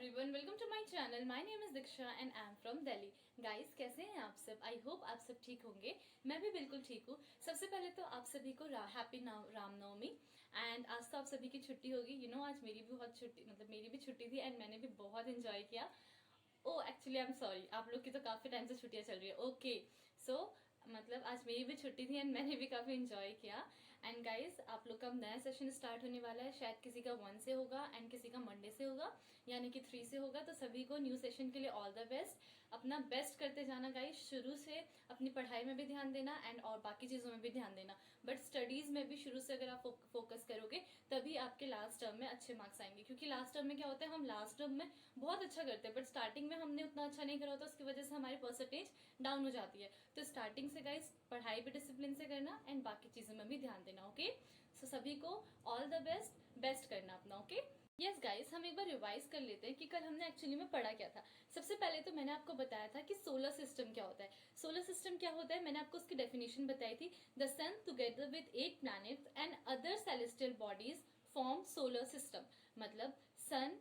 Everyone, welcome to my channel. My name is Diksha and I am from Delhi. Guys, कैसे हैं आप सब? I hope आप सब ठीक होंगे। मैं भी बिल्कुल ठीक हूँ। सबसे पहले तो आप सभी को हैप्पी रामनवमी। एंड आज तो आप सभी की छुट्टी होगी। आज मेरी भी बहुत छुट्टी, मतलब मेरी भी छुट्टी थी एंड मैंने भी बहुत एंजॉय किया। ओ एक्चुअली आई एम सॉरी, आप लोग की तो काफी टाइम से छुट्टियां चल रही है। ओके सो मतलब आज मेरी भी छुट्टी थी एंड मैंने भी काफी एंजॉय किया। एंड गाइस, आप लोग का नया सेशन स्टार्ट होने वाला है। शायद किसी का 1 से होगा एंड किसी का मंडे से होगा, यानी कि 3 से होगा। तो सभी को न्यू सेशन के लिए ऑल द बेस्ट। अपना बेस्ट करते जाना गाइस। शुरू से अपनी पढ़ाई में भी ध्यान देना एंड और बाकी चीजों में भी ध्यान देना, बट स्टडीज में भी शुरू से अगर आप फोकस करोगे तभी आपके लास्ट टर्म में अच्छे मार्क्स आएंगे। क्योंकि लास्ट टर्म में क्या होता है, हम लास्ट टर्म में बहुत अच्छा करते हैं बट स्टार्टिंग में हमने उतना अच्छा नहीं करा होता, उसकी वजह से हमारी परसेंटेज डाउन हो जाती है। तो स्टार्टिंग से गाइस पढ़ाई भी डिसिप्लिन से करना एंड बाकी चीजों में भी ध्यान देना। ओके सो सभी को ऑल द बेस्ट करना अपना। ओके यस गाइस, हम एक बार रिवाइज कर लेते हैं कि कल हमने एक्चुअली में पढ़ा क्या था। सबसे पहले तो मैंने आपको बताया था कि सोलर सिस्टम क्या होता है। सोलर सिस्टम क्या होता है, मैंने आपको उसकी डेफिनेशन बताई थी। The sun together with 8 planets and other celestial bodies form solar system. मतलब सन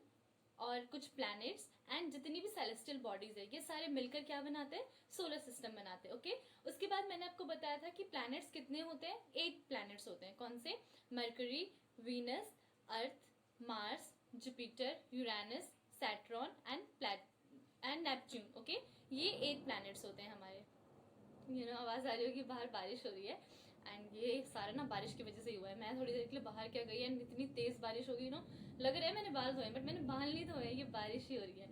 और कुछ प्लैनेट्स एंड जितनी भी सेलेस्टियल बॉडीज है, ये सारे मिलकर क्या बनाते हैं, सोलर सिस्टम बनाते हैं। ओके उसके बाद मैंने आपको बताया था कि प्लैनेट्स कितने होते हैं, 8 प्लैनेट्स होते हैं। कौन से? Mercury, Venus, earth, Mars, Jupiter, Uranus, Saturn and Neptune. Okay ये 8 प्लैनेट्स होते हैं हमारे। आवाज आ रही होगी, बाहर बारिश हो रही है एंड ये सारा ना बारिश की वजह से ही हुआ है। मैं थोड़ी देर के लिए बाहर क्या गई एंड इतनी तेज बारिश हो गई। लग रहा है मैंने बाल धोए बट मैंने बाल नहीं धोए, ये बारिश ही हो रही है।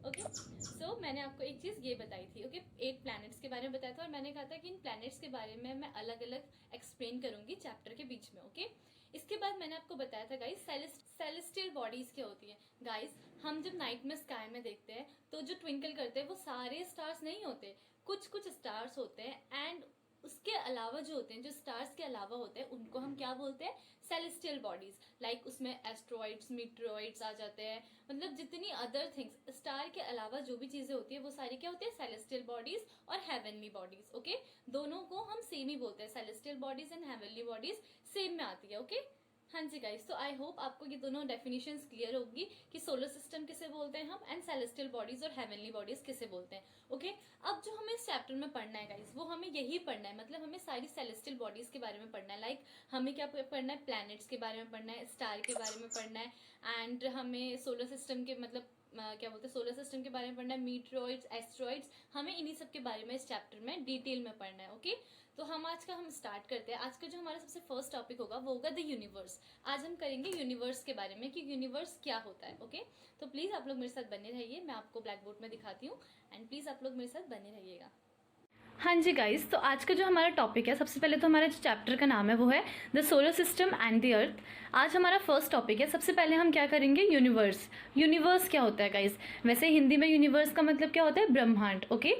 ओके सो मैंने आपको एक चीज ये बताई थी। ओके 8 प्लैनेट्स के बारे में बताया था और मैंने कहा था कि इन प्लैनेट्स के बारे में मैं अलग अलग एक्सप्लेन करूंगी चैप्टर के बीच में। ओके इसके बाद मैंने आपको बताया था गाइस सेलेस्टियल बॉडीज क्या होती है। गाइस, हम जब नाइट में स्काई में देखते हैं तो जो ट्विंकल करते हैं वो सारे स्टार्स नहीं होते, कुछ कुछ स्टार्स होते हैं एंड उसके अलावा जो होते हैं, जो स्टार्स के अलावा होते हैं, उनको हम क्या बोलते हैं, सेलेस्टियल बॉडीज। लाइक उसमें एस्ट्रॉइड्स, मीटरॉइड्स आ जाते हैं। मतलब जितनी अदर थिंग्स, स्टार के अलावा जो भी चीजें होती है वो सारी क्या होती है, सेलेस्टियल बॉडीज और हेवनली बॉडीज। ओके दोनों को हम सेम ही बोलते हैं, celestial bodies and heavenly bodies same में आती है। ओके हाँ जी गाइस, तो आई होप आपको ये दोनों डेफिनेशंस क्लियर होगी कि सोलर सिस्टम किसे बोलते हैं हम एंड सेलेस्टियल बॉडीज और हेवनली बॉडीज किसे बोलते हैं। ओके अब जो हमें इस चैप्टर में पढ़ना है गाइस, वो हमें यही पढ़ना है। मतलब हमें सारी सेलेस्टियल बॉडीज के बारे में पढ़ना है। लाइक हमें क्या पढ़ना है, प्लैनेट्स के बारे में पढ़ना है, स्टार के बारे में पढ़ना है एंड हमें सोलर सिस्टम के मतलब क्या बोलते हैं, सोलर सिस्टम के बारे में पढ़ना है, मीटरॉइड्स, एस्ट्रॉइड्स, हमें इन्हीं सब के बारे में इस चैप्टर में डिटेल में पढ़ना है। ओके तो हम आज का स्टार्ट करते हैं। आज का जो हमारा सबसे फर्स्ट टॉपिक होगा वो होगा द यूनिवर्स। आज हम करेंगे यूनिवर्स के बारे में कि यूनिवर्स क्या होता है। ओके तो प्लीज आप लोग मेरे साथ बने रहिए, मैं आपको ब्लैक बोर्ड में दिखाती हूँ एंड प्लीज आप लोग मेरे साथ बने रहिएगा। हाँ जी गाइस, तो आज का जो हमारा टॉपिक है, सबसे पहले तो हमारा जो चैप्टर का नाम है वो है the solar system and the earth. आज हमारा फर्स्ट टॉपिक है। सबसे पहले हम क्या करेंगे, यूनिवर्स। यूनिवर्स क्या होता है गाइस? वैसे हिंदी में यूनिवर्स का मतलब क्या होता है, ब्रह्मांड। Okay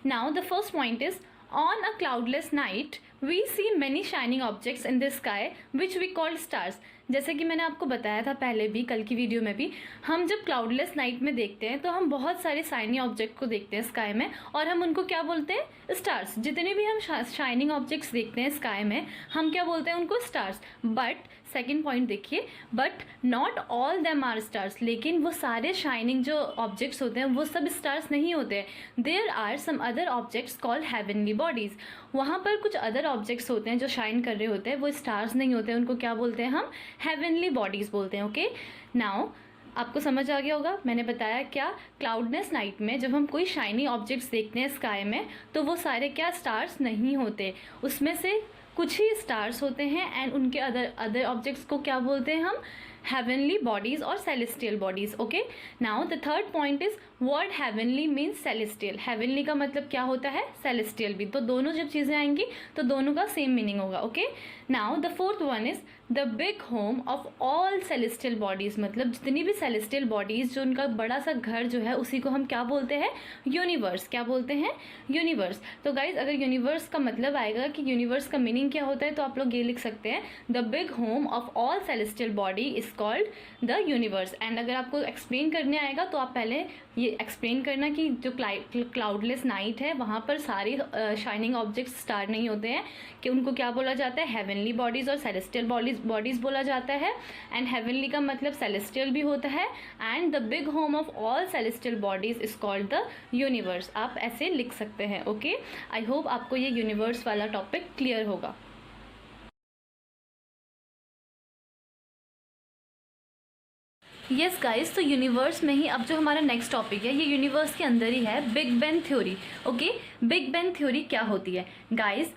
now the first point is on a cloudless night we see many shining objects in the sky which we called stars. जैसे कि मैंने आपको बताया था पहले भी, कल की वीडियो में भी, हम जब क्लाउडलेस नाइट में देखते हैं तो हम बहुत सारे शाइनिंग ऑब्जेक्ट को देखते हैं स्काई में और हम उनको क्या बोलते हैं, स्टार्स। जितने भी हम शाइनिंग ऑब्जेक्ट्स देखते हैं स्काई में हम क्या बोलते हैं, उनको स्टार्स। बट सेकेंड पॉइंट देखिए, but not all them are stars. लेकिन वो सारे शाइनिंग जो ऑब्जेक्ट्स होते हैं वो सब स्टार्स नहीं होते। There are some other objects called heavenly bodies. वहाँ पर कुछ अदर ऑब्जेक्ट्स होते हैं जो शाइन कर रहे होते हैं, वो स्टार्स नहीं होते, उनको क्या बोलते हैं हम, हेवनली बॉडीज बोलते हैं। ओके नाउ आपको समझ आ गया होगा, मैंने बताया क्या, क्लाउडलेस नाइट में जब हम कोई शाइनी ऑब्जेक्ट्स देखते हैं स्काई में तो वो सारे क्या, स्टार्स नहीं होते, उसमें से कुछ ही स्टार्स होते हैं एंड उनके अदर ऑब्जेक्ट्स को क्या बोलते हैं हम, हेवनली बॉडीज और celestial bodies. Okay now the third point is word heavenly means celestial. Heavenly का मतलब क्या होता है, सेलेस्टियल भी। तो दोनों जब चीजें आएंगी तो दोनों का सेम मीनिंग होगा। Okay now the fourth one is the big home of all celestial bodies. मतलब जितनी भी सेलेस्टियल बॉडीज, जो उनका बड़ा सा घर जो है, उसी को हम क्या बोलते हैं, यूनिवर्स। क्या बोलते हैं, यूनिवर्स। तो गाइज अगर यूनिवर्स का मतलब आएगा कि यूनिवर्स का मीनिंग क्या होता है तो आप लोग ये लिख सकते हैं, the big home of all celestial body is called the universe. And अगर आपको एक्सप्लेन करने आएगा तो आप पहले ये एक्सप्लेन करना कि जो क्लाउडलेस नाइट है वहाँ पर सारे शाइनिंग ऑब्जेक्ट्स स्टार नहीं होते हैं, कि उनको क्या बोला जाता है, हेवनली बॉडीज़ और सेलेस्टियल बॉडीज़ बोला जाता है। एंड हेवनली का मतलब सेलेस्टियल भी होता है। And the big home of all celestial bodies is called the universe. आप ऐसे लिख सकते हैं। ओके, आई होप आपको ये यूनिवर्स वाला टॉपिक क्लियर होगा। यस गाइस, तो यूनिवर्स में ही अब जो हमारा नेक्स्ट टॉपिक है ये यूनिवर्स के अंदर ही है, big bang theory. Okay, big bang theory क्या होती है guys?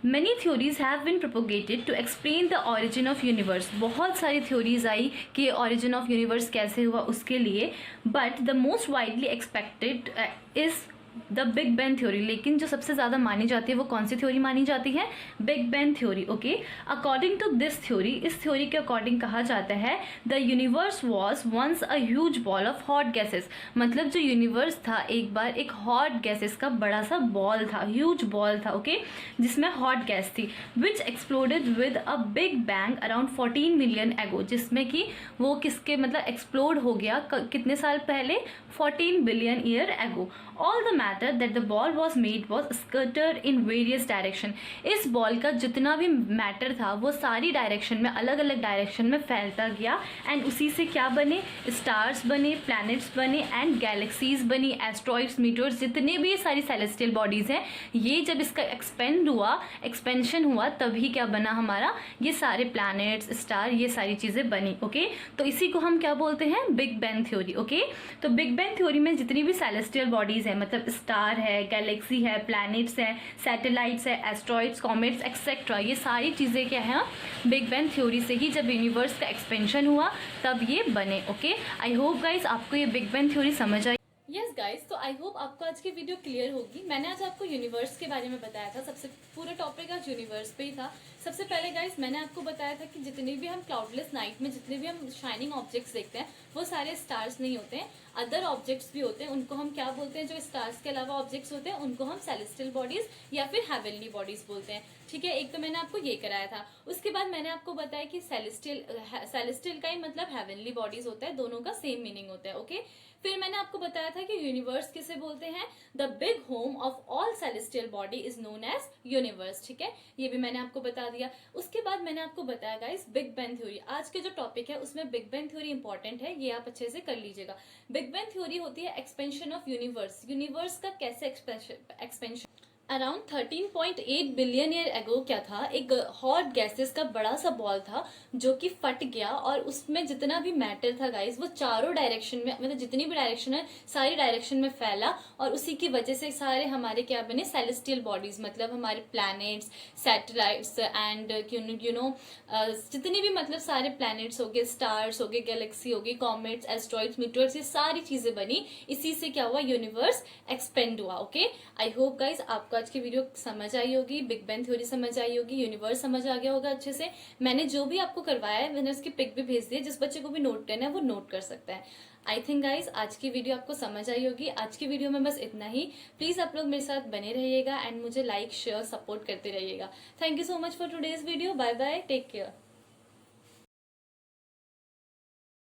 Many theories have been propagated to explain the origin of universe। बहुत सारी theories आई कि origin of universe कैसे हुआ उसके लिए, but the most widely expected is the big bang theory. लेकिन जो सबसे ज़्यादा मानी जाती है वो कौन सी थ्योरी मानी जाती है? Big bang theory. Okay, according to this theory, इस थ्योरी के अकॉर्डिंग कहा जाता है the universe was once a huge ball of hot gases. मतलब जो यूनिवर्स था एक बार एक हॉट गैसेस का बड़ा सा बॉल था, ह्यूज बॉल था। ओके, जिसमें हॉट गैस थी, which exploded with a big bang around 14 million ago. जिसमें कि वो किसके मतलब एक्सप्लोड हो गया कितने साल पहले? 14 billion year ago. All the matter that the ball was made was scattered in various direction. इस बॉल का जितना भी मैटर था वो सारी डायरेक्शन में, अलग अलग डायरेक्शन में फैलता गया। एंड उसी से क्या बने? स्टार्स बने, प्लैनेट्स बने एंड गैलेक्सीज बनी, एस्ट्रॉइड्स, मीटर्स, जितने भी ये सारी सेलेस्टियल बॉडीज़ हैं, ये जब इसका एक्सपेंशन हुआ तभी क्या बना हमारा? ये सारे प्लैनेट्स, स्टार, ये सारी चीज़ें बनी। ओके, तो इसी को हम क्या बोलते हैं? Big bang theory. ओके, तो बिग बैंग थ्योरी में जितनी भी सेलेस्टियल बॉडीज़ हैं, मतलब स्टार है, गैलेक्सी है, प्लैनेट्स हैं, सैटेलाइट्स है, एस्ट्रॉइड्स, कॉमेट्स एक्सेट्रा, ये सारी चीज़ें क्या हैं? बिग बैंग थ्योरी से ही जब यूनिवर्स का एक्सपेंशन हुआ तब ये बने। ओके, आई होप गाइस आपको ये बिग बैंग थ्योरी समझ आई। यस गाइस, तो आई होप आपको आज की वीडियो क्लियर होगी। मैंने आज आपको यूनिवर्स के बारे में बताया था, सबसे पूरा टॉपिक आज यूनिवर्स पे ही था। सबसे पहले गाइस मैंने आपको बताया था कि जितने भी हम क्लाउडलेस नाइट में जितने भी हम शाइनिंग ऑब्जेक्ट्स देखते हैं वो सारे स्टार्स नहीं होते हैं, अदर ऑब्जेक्ट्स भी होते हैं। उनको हम क्या बोलते हैं? जो स्टार्स के अलावा ऑब्जेक्ट्स होते हैं उनको हम सेलेस्टियल बॉडीज या फिर हेवनली बॉडीज बोलते हैं। ठीक है, एक तो मैंने आपको ये कराया था। उसके बाद मैंने आपको बताया कि सेलेस्टियल का ही मतलब हेवनली बॉडीज होता है, दोनों का सेम मीनिंग होता है। ओके, फिर मैंने आपको बताया था कि यूनिवर्स किसे बोलते हैं? The big home of all celestial body is known as universe. ठीक है, ये भी मैंने आपको बता दिया। उसके बाद मैंने आपको बताया गाइस बिग बैंग थ्योरी। आज के जो टॉपिक है उसमें बिग बैंग थ्योरी इंपॉर्टेंट है, ये आप अच्छे से कर लीजिएगा। बिग बैंग थ्योरी होती है एक्सपेंशन ऑफ यूनिवर्स। यूनिवर्स का कैसे expansion? Around 13.8 billion year ago क्या था, एक हॉट गैसेस का बड़ा सा बॉल था जो कि फट गया और उसमें जितना भी मैटर था गाइस वो चारों डायरेक्शन में, मतलब जितनी भी डायरेक्शन है सारी डायरेक्शन में फैला और उसी की वजह से सारे हमारे क्या बने? सेलेस्टियल बॉडीज, मतलब हमारे planets, satellites and you know जितनी भी मतलब सारे प्लैनेट्स हो गए, स्टार्स हो गए, गैलेक्सी हो गई, कॉमेट्स, एस्ट्रॉइड्स, मीटर्स, ये सारी चीजें बनी। इसी से क्या हुआ? यूनिवर्स एक्सपेंड हुआ। ओके, आई होप गाइस आपको आज की वीडियो समझ आई होगी, बिग बैंग थ्योरी समझ आई होगी, यूनिवर्स समझ आ गया होगा अच्छे से। मैंने जो भी आपको करवाया है मैंने उसकी पिक भी भेज दी है, जिस बच्चे को भी नोट करना है वो नोट कर सकता है। आई थिंक गाइज आज की वीडियो आपको समझ आई होगी। आज की वीडियो में बस इतना ही। प्लीज आप लोग मेरे साथ बने रहिएगा एंड मुझे लाइक, शेयर, सपोर्ट करते रहिएगा। Thank you so much for today's video. Bye bye, take care.